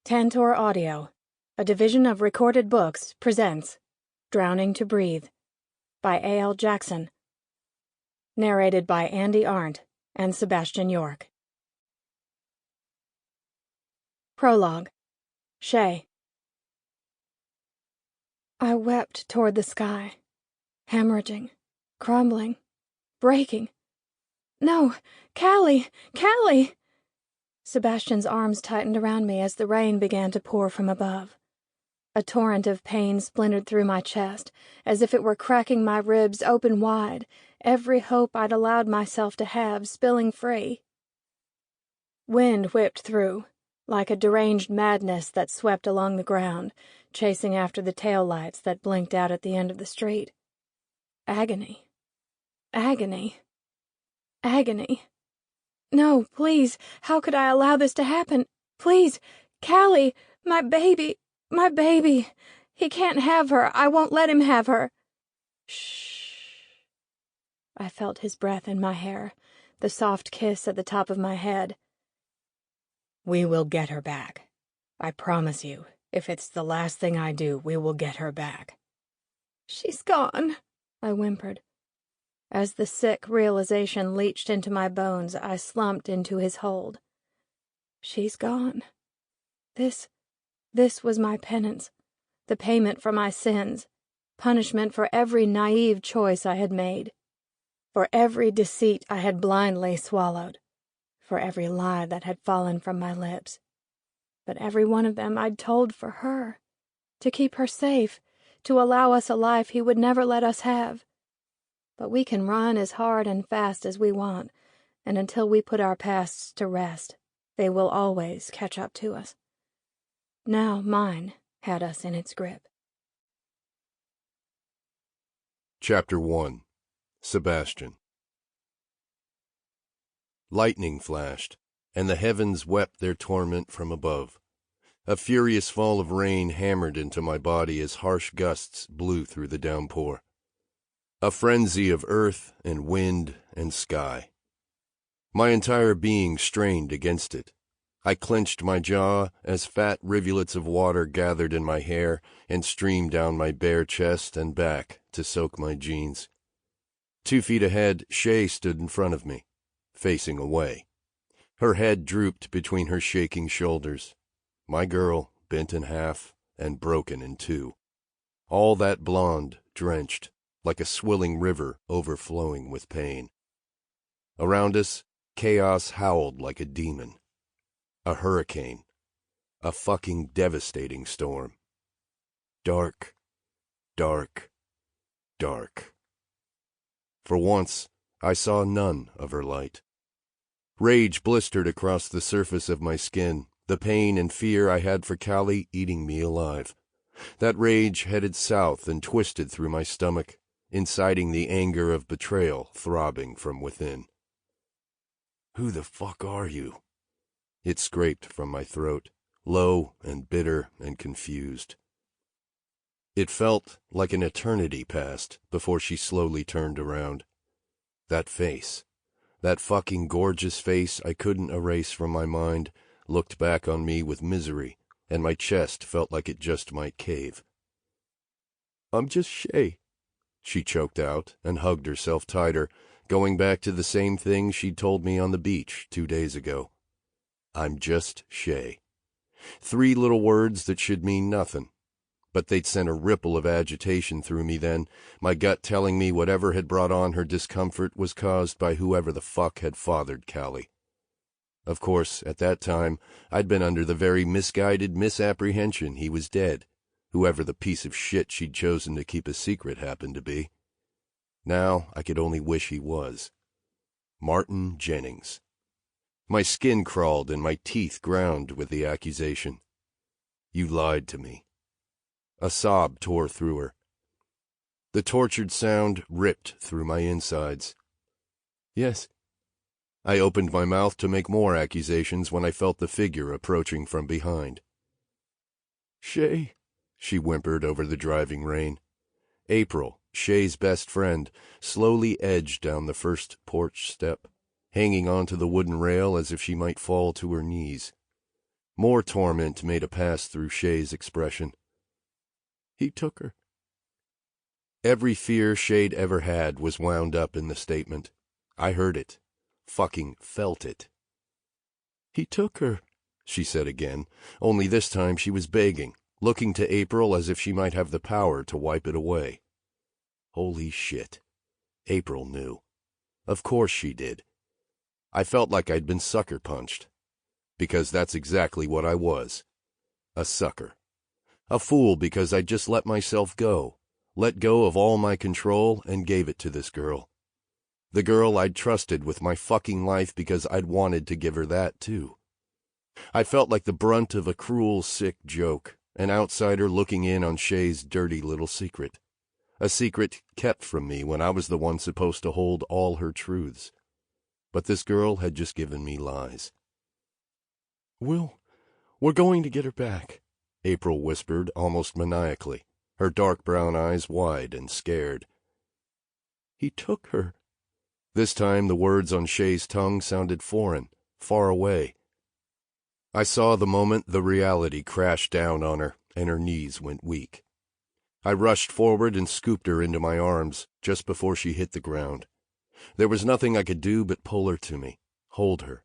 Tantor Audio, a division of Recorded Books, presents Drowning to Breathe by A.L. Jackson. Narrated by Andi Arndt and Sebastian York. Prologue. Shea. I wept toward the sky, hemorrhaging, crumbling, breaking. No, Callie! Callie! Sebastian's arms tightened around me as the rain began to pour from above. A torrent of pain splintered through my chest, as if it were cracking my ribs open wide, every hope I'd allowed myself to have spilling free. Wind whipped through, like a deranged madness that swept along the ground, chasing after the tail lights that blinked out at the end of the street. Agony. Agony. Agony. No, please, how could I allow this to happen? Please, Callie, my baby, my baby. He can't have her. I won't let him have her. Shh. I felt his breath in my hair, the soft kiss at the top of my head. We will get her back. I promise you, if it's the last thing I do, we will get her back. She's gone, I whimpered. As the sick realization leached into my bones, I slumped into his hold. She's gone. This was my penance, the payment for my sins, punishment for every naive choice I had made, for every deceit I had blindly swallowed, for every lie that had fallen from my lips. But every one of them I'd told for her, to keep her safe, to allow us a life he would never let us have. But we can run as hard and fast as we want, and until we put our pasts to rest, they will always catch up to us. Now mine had us in its grip. Chapter 1. Sebastian. Lightning flashed, and the heavens wept their torment from above. A furious fall of rain hammered into my body as harsh gusts blew through the downpour. A frenzy of earth and wind and sky. My entire being strained against it. I clenched my jaw as fat rivulets of water gathered in my hair and streamed down my bare chest and back to soak my jeans. 2 feet ahead, Shea stood in front of me, facing away. Her head drooped between her shaking shoulders. My girl, bent in half and broken in 2. All that blonde, drenched, like a swilling river overflowing with pain. Around us, chaos howled like a demon. A hurricane. A fucking devastating storm. Dark, dark, dark. For once, I saw none of her light. Rage blistered across the surface of my skin, the pain and fear I had for Callie eating me alive. That rage headed south and twisted through my stomach, inciting the anger of betrayal throbbing from within. Who the fuck are you? It scraped from my throat, low and bitter and confused. It felt like an eternity passed before she slowly turned around. That face, that fucking gorgeous face I couldn't erase from my mind, looked back on me with misery, and my chest felt like it just might cave. I'm just Shea, she choked out and hugged herself tighter, going back to the same thing she'd told me on the beach 2 days ago. I'm just Shea. 3 little words that should mean nothing, but they'd sent a ripple of agitation through me then, my gut telling me whatever had brought on her discomfort was caused by whoever the fuck had fathered Callie. Of course, at that time, I'd been under the very misguided misapprehension he was dead, whoever the piece of shit she'd chosen to keep a secret happened to be. Now I could only wish he was. Martin Jennings. My skin crawled and my teeth ground with the accusation. You lied to me. A sob tore through her. The tortured sound ripped through my insides. Yes. I opened my mouth to make more accusations when I felt the figure approaching from behind. Shea, she whimpered over the driving rain. April, Shea's best friend, slowly edged down the first porch step, hanging onto the wooden rail as if she might fall to her knees. More torment made a pass through Shea's expression. He took her. Every fear Shea'd ever had was wound up in the statement. I heard it. Fucking felt it. He took her, she said again, only this time she was begging, looking to April as if she might have the power to wipe it away. Holy shit. April knew. Of course she did. I felt like I'd been sucker punched. Because that's exactly what I was. A sucker. A fool because I'd just let myself go. Let go of all my control and gave it to this girl. The girl I'd trusted with my fucking life because I'd wanted to give her that too. I felt like the brunt of a cruel, sick joke, an outsider looking in on Shea's dirty little secret. A secret kept from me when I was the one supposed to hold all her truths. But this girl had just given me lies. We're going to get her back, April whispered almost maniacally, her dark brown eyes wide and scared. He took her. This time the words on Shea's tongue sounded foreign, far away. I saw the moment the reality crashed down on her and her knees went weak. I rushed forward and scooped her into my arms just before she hit the ground. There was nothing I could do but pull her to me, hold her.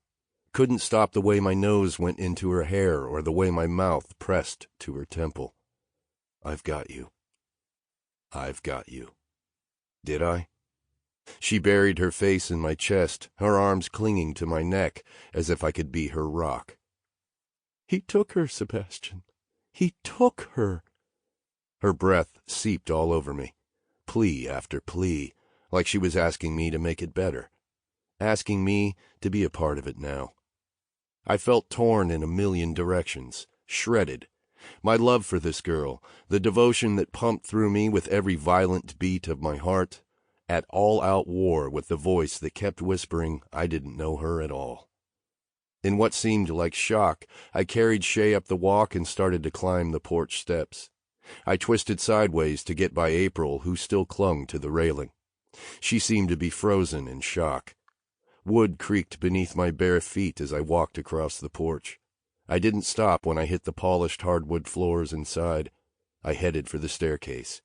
Couldn't stop the way my nose went into her hair or the way my mouth pressed to her temple. I've got you. I've got you. Did I? She buried her face in my chest, her arms clinging to my neck as if I could be her rock. He took her, Sebastian. He took her. Her breath seeped all over me, plea after plea, like she was asking me to make it better, asking me to be a part of it now. I felt torn in a million directions, shredded. My love for this girl, the devotion that pumped through me with every violent beat of my heart, at all-out war with the voice that kept whispering I didn't know her at all. In what seemed like shock, I carried Shea up the walk and started to climb the porch steps. I twisted sideways to get by April, who still clung to the railing. She seemed to be frozen in shock. Wood creaked beneath my bare feet as I walked across the porch. I didn't stop when I hit the polished hardwood floors inside. I headed for the staircase.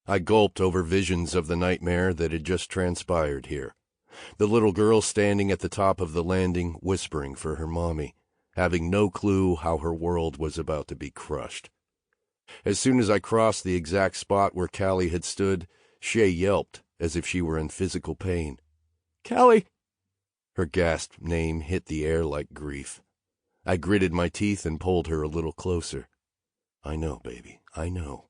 I gulped over visions of the nightmare that had just transpired here. The little girl standing at the top of the landing, whispering for her mommy, having no clue how her world was about to be crushed. As soon as I crossed the exact spot where Callie had stood, Shea yelped as if she were in physical pain. Callie! Her gasped name hit the air like grief. I gritted my teeth and pulled her a little closer. I know, baby, I know.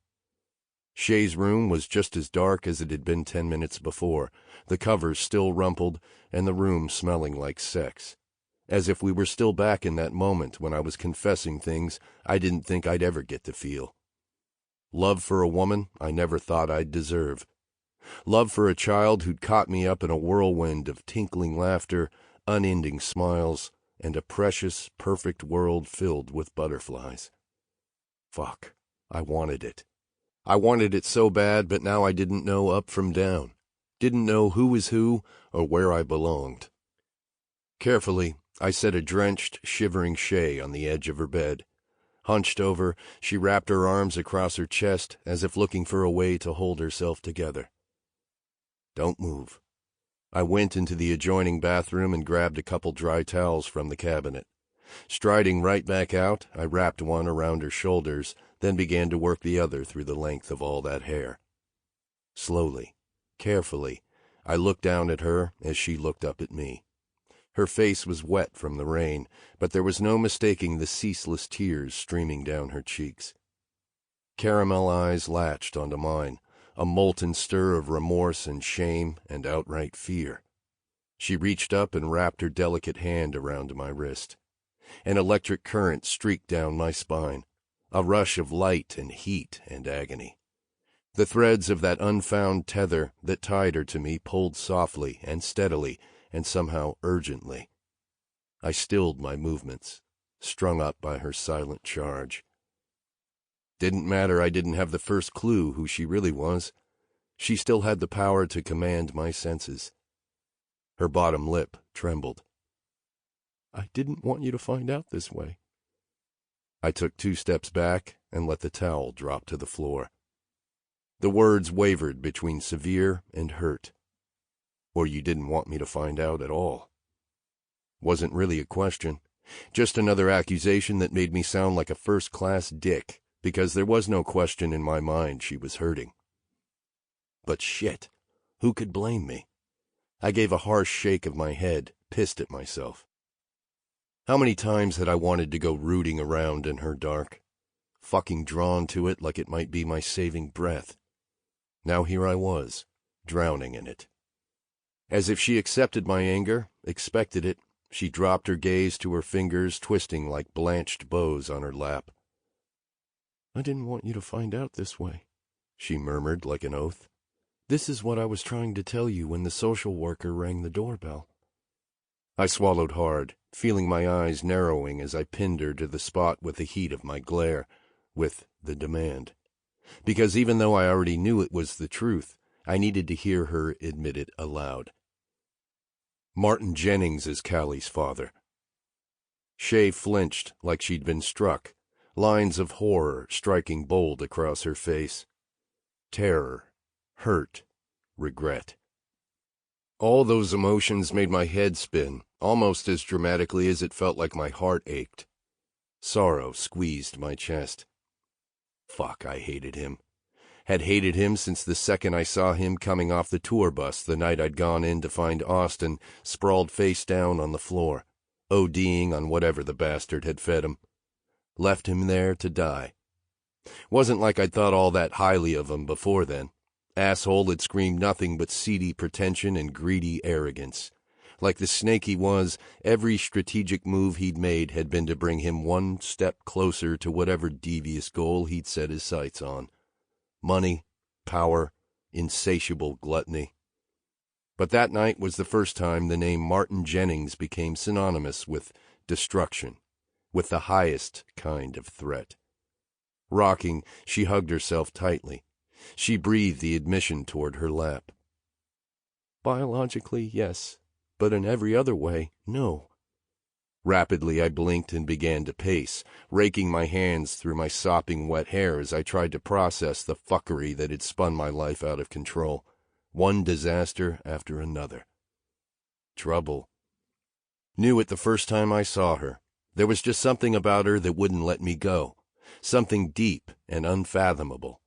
Shea's room was just as dark as it had been 10 minutes before, the covers still rumpled and the room smelling like sex. As if we were still back in that moment when I was confessing things I didn't think I'd ever get to feel. Love for a woman I never thought I'd deserve. Love for a child who'd caught me up in a whirlwind of tinkling laughter, unending smiles, and a precious, perfect world filled with butterflies. Fuck, I wanted it. I wanted it so bad, but now I didn't know up from down. Didn't know who was who or where I belonged. Carefully, I set a drenched, shivering Shea on the edge of her bed. Hunched over, she wrapped her arms across her chest as if looking for a way to hold herself together. Don't move. I went into the adjoining bathroom and grabbed a couple dry towels from the cabinet. Striding right back out, I wrapped one around her shoulders, then began to work the other through the length of all that hair. Slowly, carefully, I looked down at her as she looked up at me. Her face was wet from the rain, but there was no mistaking the ceaseless tears streaming down her cheeks. Caramel eyes latched onto mine, a molten stir of remorse and shame and outright fear. She reached up and wrapped her delicate hand around my wrist. An electric current streaked down my spine, a rush of light and heat and agony. The threads of that unfound tether that tied her to me pulled softly and steadily and somehow urgently. I stilled my movements, strung up by her silent charge. Didn't matter I didn't have the first clue who she really was. She still had the power to command my senses. Her bottom lip trembled. I didn't want you to find out this way." I took 2 steps back and let the towel drop to the floor. The words wavered between severe and hurt. "Or you didn't want me to find out at all." Wasn't really a question, just another accusation that made me sound like a first-class dick, because there was no question in my mind she was hurting. But shit, who could blame me? I gave a harsh shake of my head, pissed at myself. How many times had I wanted to go rooting around in her dark, fucking drawn to it like it might be my saving breath. Now here I was, drowning in it. As if she accepted my anger, expected it, she dropped her gaze to her fingers twisting like blanched bows on her lap. "I didn't want you to find out this way," she murmured like an oath. "This is what I was trying to tell you when the social worker rang the doorbell." I swallowed hard, feeling my eyes narrowing as I pinned her to the spot with the heat of my glare, with the demand. Because even though I already knew it was the truth, I needed to hear her admit it aloud. "Martin Jennings is Callie's father." Shea flinched like she'd been struck, lines of horror striking bold across her face. Terror, hurt, regret. All those emotions made my head spin, almost as dramatically as it felt like my heart ached. Sorrow squeezed my chest. Fuck, I hated him. Had hated him since the second I saw him coming off the tour bus the night I'd gone in to find Austin sprawled face down on the floor, ODing on whatever the bastard had fed him. Left him there to die. Wasn't like I'd thought all that highly of him before then. Asshole had screamed nothing but seedy pretension and greedy arrogance. Like the snake he was, every strategic move he'd made had been to bring him one step closer to whatever devious goal he'd set his sights on. Money, power, insatiable gluttony. But that night was the first time the name Martin Jennings became synonymous with destruction, with the highest kind of threat. Rocking, she hugged herself tightly. She breathed the admission toward her lap. "Biologically, yes, but in every other way, no." Rapidly I blinked and began to pace, raking my hands through my sopping wet hair as I tried to process the fuckery that had spun my life out of control, one disaster after another. Trouble. Knew it the first time I saw her. There was just something about her that wouldn't let me go, something deep and unfathomable.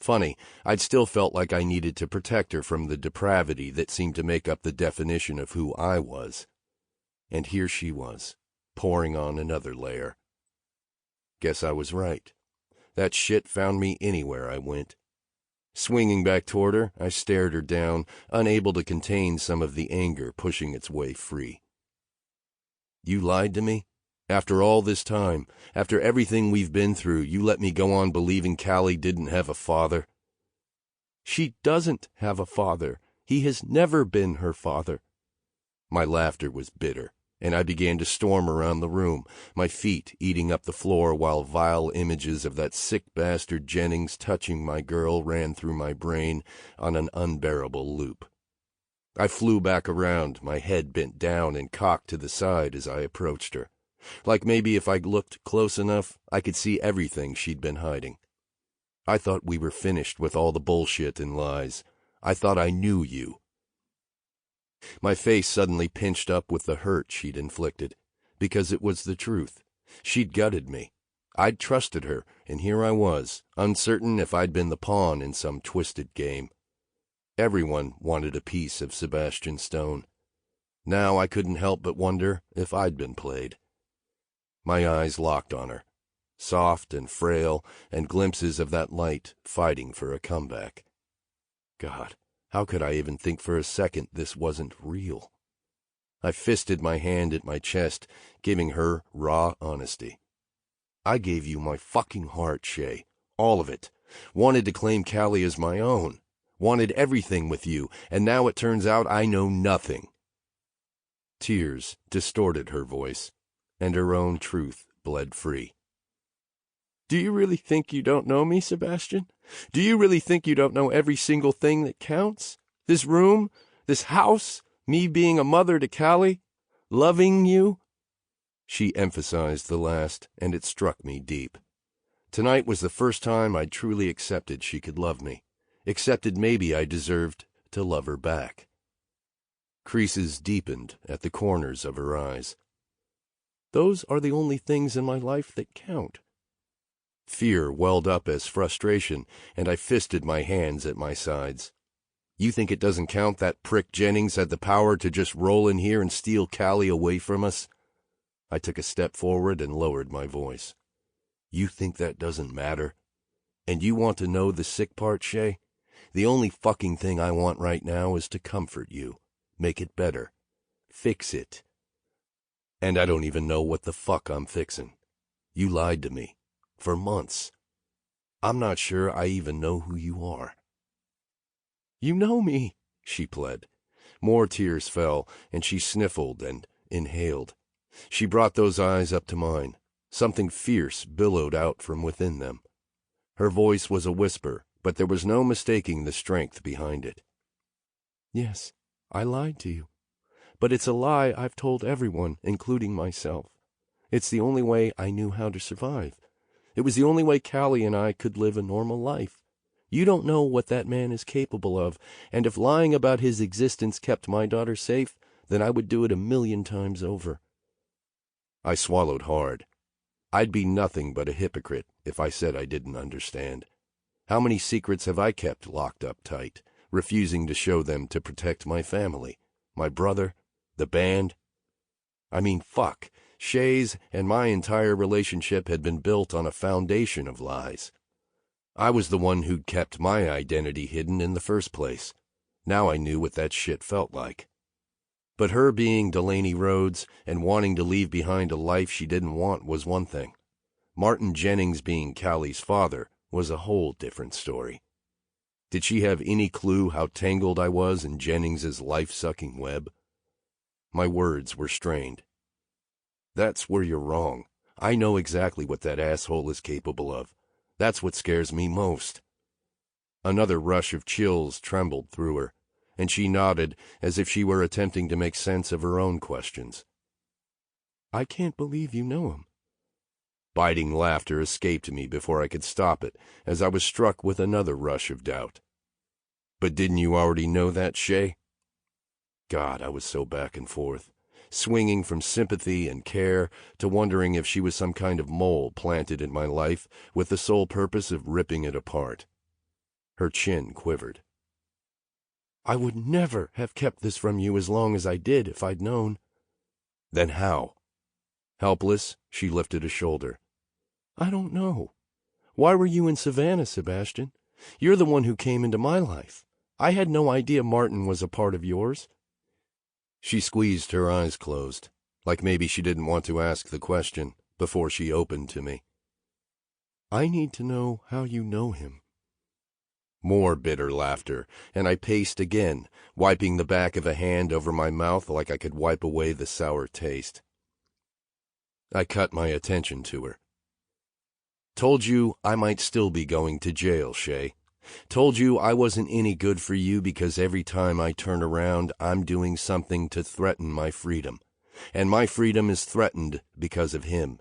Funny, I'd still felt like I needed to protect her from the depravity that seemed to make up the definition of who I was. And here she was, pouring on another layer. Guess I was right. That shit found me anywhere I went. Swinging back toward her, I stared her down, unable to contain some of the anger pushing its way free. "You lied to me? After all this time, after everything we've been through, you let me go on believing Callie didn't have a father?" "She doesn't have a father. He has never been her father." My laughter was bitter, and I began to storm around the room, my feet eating up the floor while vile images of that sick bastard Jennings touching my girl ran through my brain on an unbearable loop. I flew back around, my head bent down and cocked to the side as I approached her. Like maybe if I looked close enough, I could see everything she'd been hiding. I thought we were finished with all the bullshit and lies. I thought I knew you. My face suddenly pinched up with the hurt she'd inflicted, because it was the truth. She'd gutted me. I'd trusted her, and here I was, uncertain if I'd been the pawn in some twisted game. Everyone wanted a piece of Sebastian Stone. Now I couldn't help but wonder if I'd been played. My eyes locked on her, soft and frail, and glimpses of that light fighting for a comeback. God, how could I even think for a second this wasn't real? I fisted my hand at my chest, giving her raw honesty. "I gave you my fucking heart, Shea. All of it. Wanted to claim Callie as my own. Wanted everything with you, and now it turns out I know nothing." Tears distorted her voice, and her own truth bled free. "Do you really think you don't know me, Sebastian? Do you really think you don't know every single thing that counts? This room, this house, me being a mother to Callie, loving you?" She emphasized the last, and it struck me deep. Tonight was the first time I'd truly accepted she could love me, accepted maybe I deserved to love her back. Creases deepened at the corners of her eyes. Those are the only things in my life that count. Fear welled up as frustration, and I fisted my hands at my sides. You think it doesn't count that prick Jennings had the power to just roll in here and steal Callie away from us? I took a step forward and lowered my voice. You think that doesn't matter? And you want to know the sick part, Shea? The only fucking thing I want right now is to comfort you, make it better, fix it. And I don't even know what the fuck I'm fixing. You lied to me. For months. I'm not sure I even know who you are. You know me, she pled. More tears fell, and she sniffled and inhaled. She brought those eyes up to mine. Something fierce billowed out from within them. Her voice was a whisper, but there was no mistaking the strength behind it. Yes, I lied to you. But it's a lie I've told everyone, including myself. It's the only way I knew how to survive. It was the only way Callie and I could live a normal life. You don't know what that man is capable of, and if lying about his existence kept my daughter safe, then I would do it 1,000,000 times over. I swallowed hard. I'd be nothing but a hypocrite if I said I didn't understand. How many secrets have I kept locked up tight, refusing to show them to protect my family, my brother, the band? I mean, fuck. Shea's and my entire relationship had been built on a foundation of lies. I was the one who'd kept my identity hidden in the first place. Now I knew what that shit felt like. But her being Delaney Rhodes and wanting to leave behind a life she didn't want was one thing. Martin Jennings being Callie's father was a whole different story. Did she have any clue how tangled I was in Jennings's life-sucking web? My words were strained. That's where you're wrong. I know exactly what that asshole is capable of. That's what scares me most. Another rush of chills trembled through her, and she nodded as if she were attempting to make sense of her own questions. I can't believe you know him. Biting laughter escaped me before I could stop it, as I was struck with another rush of doubt. But didn't you already know that, Shea? God, I was so back and forth, swinging from sympathy and care to wondering if she was some kind of mole planted in my life with the sole purpose of ripping it apart. Her chin quivered. I would never have kept this from you as long as I did if I'd known. Then how? Helpless, she lifted a shoulder. I don't know. Why were you in Savannah, Sebastian? You're the one who came into my life. I had no idea Martin was a part of yours. She squeezed her eyes closed, like maybe she didn't want to ask the question before she opened to me. I need to know how you know him. More bitter laughter, and I paced again, wiping the back of a hand over my mouth like I could wipe away the sour taste. I cut my attention to her. Told you I might still be going to jail, Shea. Told you I wasn't any good for you because every time I turn around, I'm doing something to threaten my freedom. And my freedom is threatened because of him.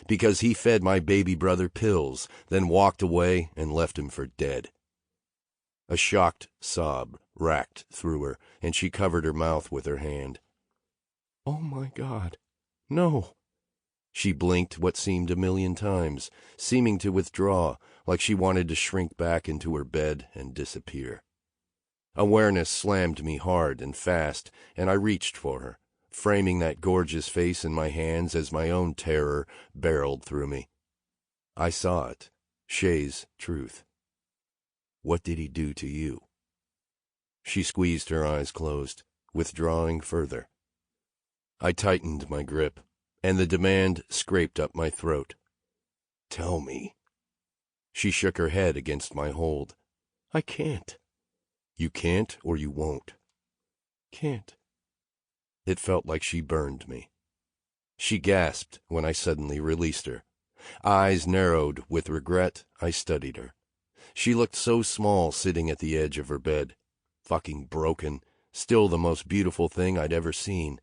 Because he fed my baby brother pills, then walked away and left him for dead. A shocked sob racked through her, and she covered her mouth with her hand. Oh, my God. No. She blinked what seemed 1,000,000 times, seeming to withdraw, like she wanted to shrink back into her bed and disappear. Awareness slammed me hard and fast, and I reached for her, framing that gorgeous face in my hands as my own terror barreled through me. I saw it, Shea's truth. What did he do to you? She squeezed her eyes closed, withdrawing further. I tightened my grip, and the demand scraped up my throat. Tell me. She shook her head against my hold. I can't. You can't or you won't. Can't. It felt like she burned me. She gasped when I suddenly released her. Eyes narrowed with regret, I studied her. She looked so small sitting at the edge of her bed. Fucking broken, still the most beautiful thing I'd ever seen.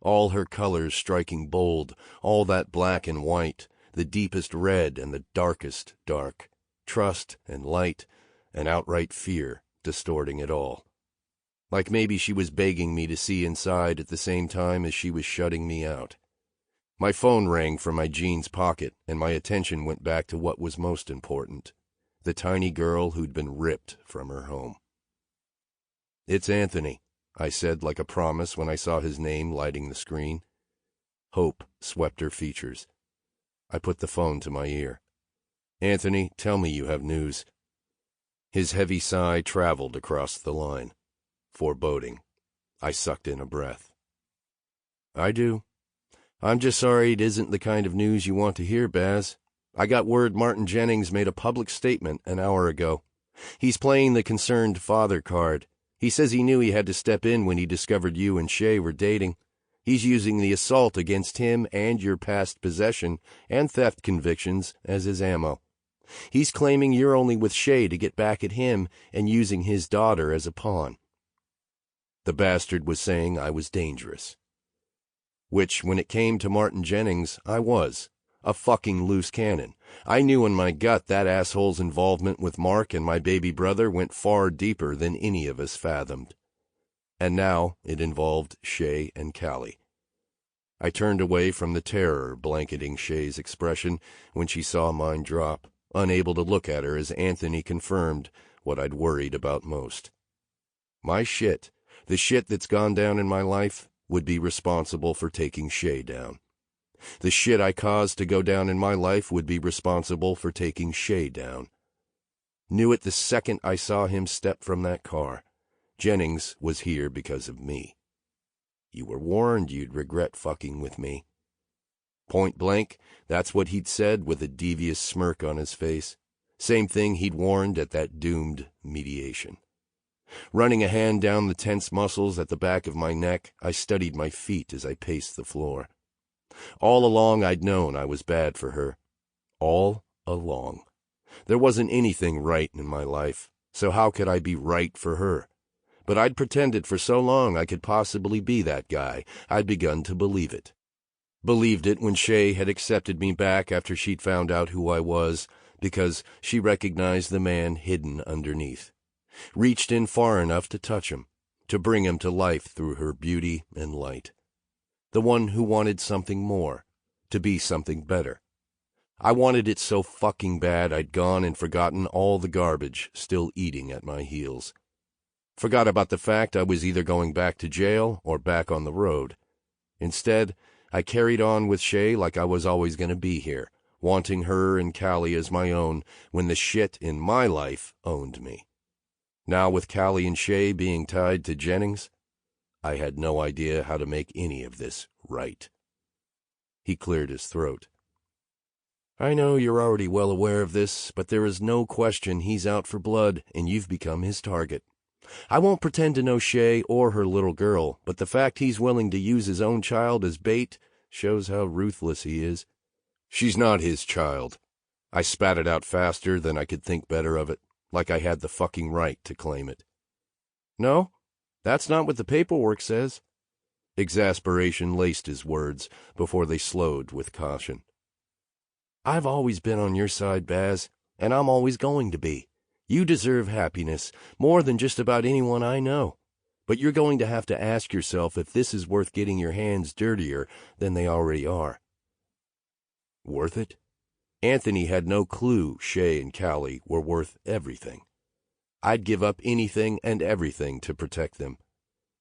all her colors striking bold, all that black and white, the deepest red and the darkest dark, trust and light and outright fear distorting it all. Like maybe she was begging me to see inside at the same time as she was shutting me out. My phone rang from my jeans pocket, and my attention went back to what was most important, the tiny girl who'd been ripped from her home. "It's Anthony," I said like a promise when I saw his name lighting the screen. Hope swept her features. I put the phone to my ear. "Anthony, tell me you have news." His heavy sigh traveled across the line. Foreboding. I sucked in a breath. "I do. I'm just sorry it isn't the kind of news you want to hear, Baz. I got word Martin Jennings made a public statement an hour ago. He's playing the concerned father card. He says he knew he had to step in when he discovered you and Shea were dating. He's using the assault against him and your past possession and theft convictions as his ammo. He's claiming you're only with Shea to get back at him and using his daughter as a pawn." The bastard was saying I was dangerous. Which, when it came to Martin Jennings, I was. A fucking loose cannon. I knew in my gut that asshole's involvement with Mark and my baby brother went far deeper than any of us fathomed. And now it involved Shea and Callie. I turned away from the terror blanketing Shea's expression when she saw mine drop, unable to look at her as Anthony confirmed what I'd worried about most. My shit, the shit that's gone down in my life, would be responsible for taking Shea down. The shit I caused to go down in my life would be responsible for taking Shea down. Knew it the second I saw him step from that car. Jennings was here because of me. You were warned you'd regret fucking with me. Point blank, that's what he'd said with a devious smirk on his face. Same thing he'd warned at that doomed mediation. Running a hand down the tense muscles at the back of my neck, I studied my feet as I paced the floor. All along I'd known I was bad for her. All along. There wasn't anything right in my life, so how could I be right for her? But I'd pretended for so long I could possibly be that guy, I'd begun to believe it. Believed it when Shea had accepted me back after she'd found out who I was, because she recognized the man hidden underneath. Reached in far enough to touch him, to bring him to life through her beauty and light. The one who wanted something more, to be something better. I wanted it so fucking bad I'd gone and forgotten all the garbage still eating at my heels. Forgot about the fact I was either going back to jail or back on the road. Instead, I carried on with Shea like I was always going to be here, wanting her and Callie as my own when the shit in my life owned me. Now with Callie and Shea being tied to Jennings, I had no idea how to make any of this right. He cleared his throat. "I know you're already well aware of this, but there is no question he's out for blood, and you've become his target. I won't pretend to know Shea or her little girl, but the fact he's willing to use his own child as bait shows how ruthless he is." "She's not his child." I spat it out faster than I could think better of it, like I had the fucking right to claim it. "No, that's not what the paperwork says." Exasperation laced his words before they slowed with caution. "I've always been on your side, Baz, and I'm always going to be. You deserve happiness, more than just about anyone I know. But you're going to have to ask yourself if this is worth getting your hands dirtier than they already are." Worth it? Anthony had no clue Shea and Callie were worth everything. I'd give up anything and everything to protect them,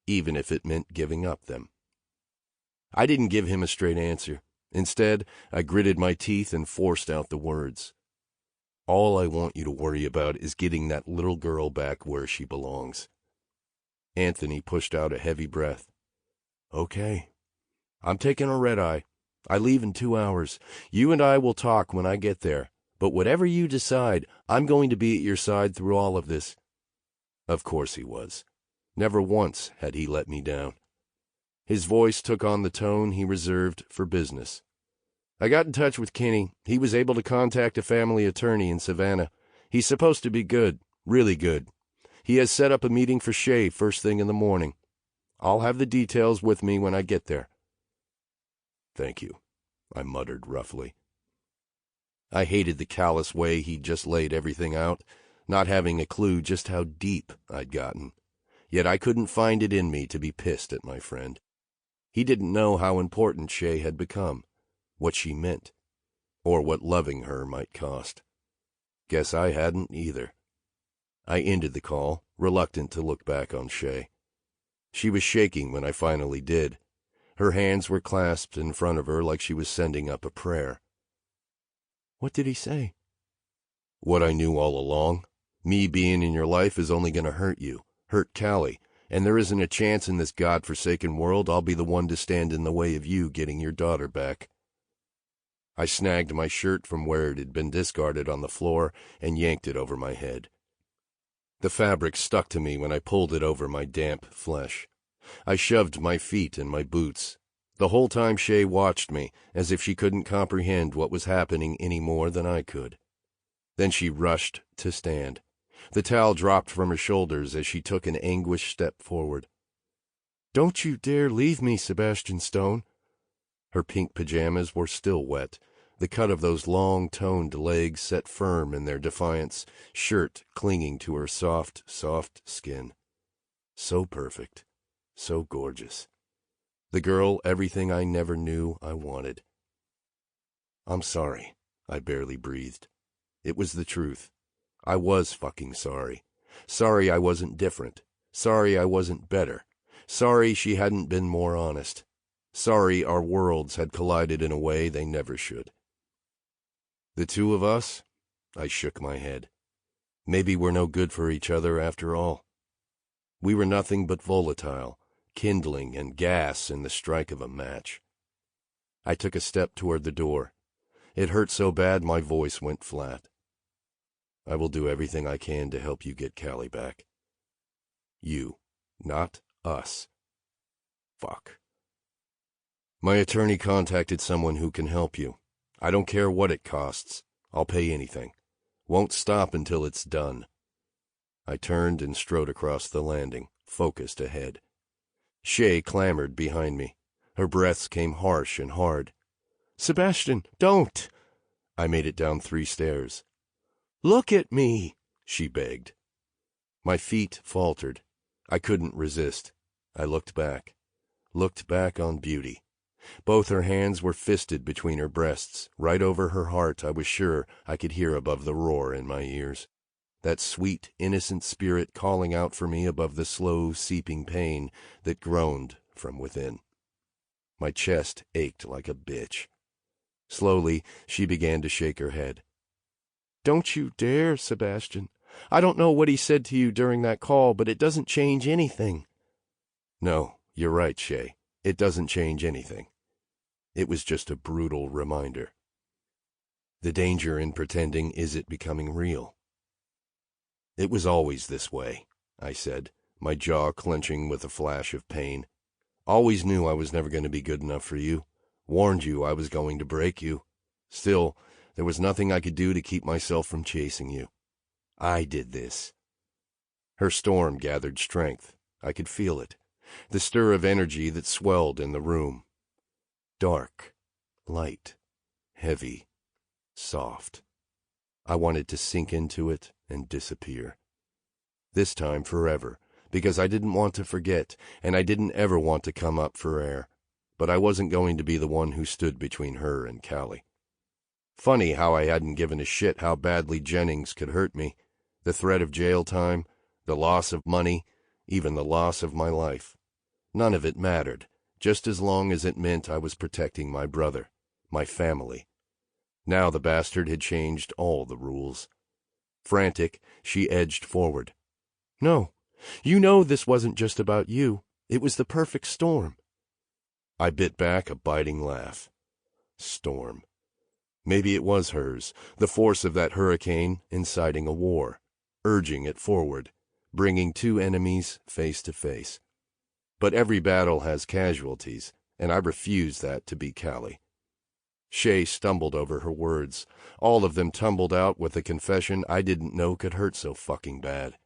even if it meant giving up them. I didn't give him a straight answer. Instead, I gritted my teeth and forced out the words. "All I want you to worry about is getting that little girl back where she belongs." Anthony pushed out a heavy breath. "Okay. I'm taking a red-eye. I leave in 2 hours. You and I will talk when I get there. But whatever you decide, I'm going to be at your side through all of this." Of course he was. Never once had he let me down. His voice took on the tone he reserved for business. "I got in touch with Kinney. He was able to contact a family attorney in Savannah. He's supposed to be good, really good. He has set up a meeting for Shea first thing in the morning. I'll have the details with me when I get there. Thank you, I muttered roughly. I hated the callous way he'd just laid everything out, not having a clue just how deep I'd gotten. Yet I couldn't find it in me to be pissed at my friend. He didn't know how important Shea had become, what she meant, or what loving her might cost. Guess I hadn't either. I ended the call, reluctant to look back on Shea. She was shaking when I finally did. Her hands were clasped in front of her like she was sending up a prayer. What did he say? What I knew all along. Me being in your life is only going to hurt you, hurt Callie, and there isn't a chance in this godforsaken world I'll be the one to stand in the way of you getting your daughter back. I snagged my shirt from where it had been discarded on the floor and yanked it over my head. The fabric stuck to me when I pulled it over my damp flesh. I shoved my feet in my boots. The whole time Shea watched me, as if she couldn't comprehend what was happening any more than I could. Then she rushed to stand. The towel dropped from her shoulders as she took an anguished step forward. "Don't you dare leave me, Sebastian Stone." Her pink pajamas were still wet, the cut of those long-toned legs set firm in their defiance, shirt clinging to her soft, soft skin. So perfect, so gorgeous. The girl everything I never knew I wanted. "I'm sorry," I barely breathed. It was the truth. I was fucking sorry. Sorry I wasn't different. Sorry I wasn't better. Sorry she hadn't been more honest. Sorry our worlds had collided in a way they never should. The two of us? I shook my head. Maybe we're no good for each other after all. We were nothing but volatile, kindling and gas in the strike of a match. I took a step toward the door. It hurt so bad my voice went flat. I will do everything I can to help you get Callie back. You, not us. Fuck. My attorney contacted someone who can help you. I don't care what it costs. I'll pay anything. Won't stop until it's done. I turned and strode across the landing, focused ahead. Shea clamored behind me. Her breaths came harsh and hard. "Sebastian, don't!" I made it down 3 stairs. "Look at me," she begged. My feet faltered. I couldn't resist. I looked back on beauty. Both her hands were fisted between her breasts, right over her heart. I was sure I could hear above the roar in my ears. That sweet, innocent spirit calling out for me above the slow, seeping pain that groaned from within. My chest ached like a bitch. Slowly, she began to shake her head. "Don't you dare, Sebastian. I don't know what he said to you during that call, but it doesn't change anything." "No, you're right, Shea. It doesn't change anything. It was just a brutal reminder. The danger in pretending is it becoming real." "It was always this way," I said, my jaw clenching with a flash of pain. "Always knew I was never going to be good enough for you. Warned you I was going to break you. Still, there was nothing I could do to keep myself from chasing you. I did this." Her storm gathered strength. I could feel it, the stir of energy that swelled in the room. Dark, light, heavy, soft. I wanted to sink into it and disappear. This time forever, because I didn't want to forget, and I didn't ever want to come up for air. But I wasn't going to be the one who stood between her and Callie. Funny how I hadn't given a shit how badly Jennings could hurt me. The threat of jail time, the loss of money, even the loss of my life. None of it mattered, just as long as it meant I was protecting my brother, my family. Now the bastard had changed all the rules. Frantic, she edged forward. "No, you know this wasn't just about you. It was the perfect storm." I bit back a biting laugh. Storm. Maybe it was hers, the force of that hurricane inciting a war, urging it forward, bringing 2 enemies face to face. But every battle has casualties, and I refuse that to be Callie. Shea stumbled over her words. All of them tumbled out with a confession I didn't know could hurt so fucking bad.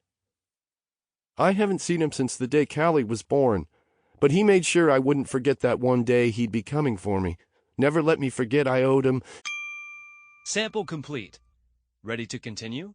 "I haven't seen him since the day Callie was born, but he made sure I wouldn't forget that one day he'd be coming for me. Never let me forget I owed him. Sample complete. Ready to continue?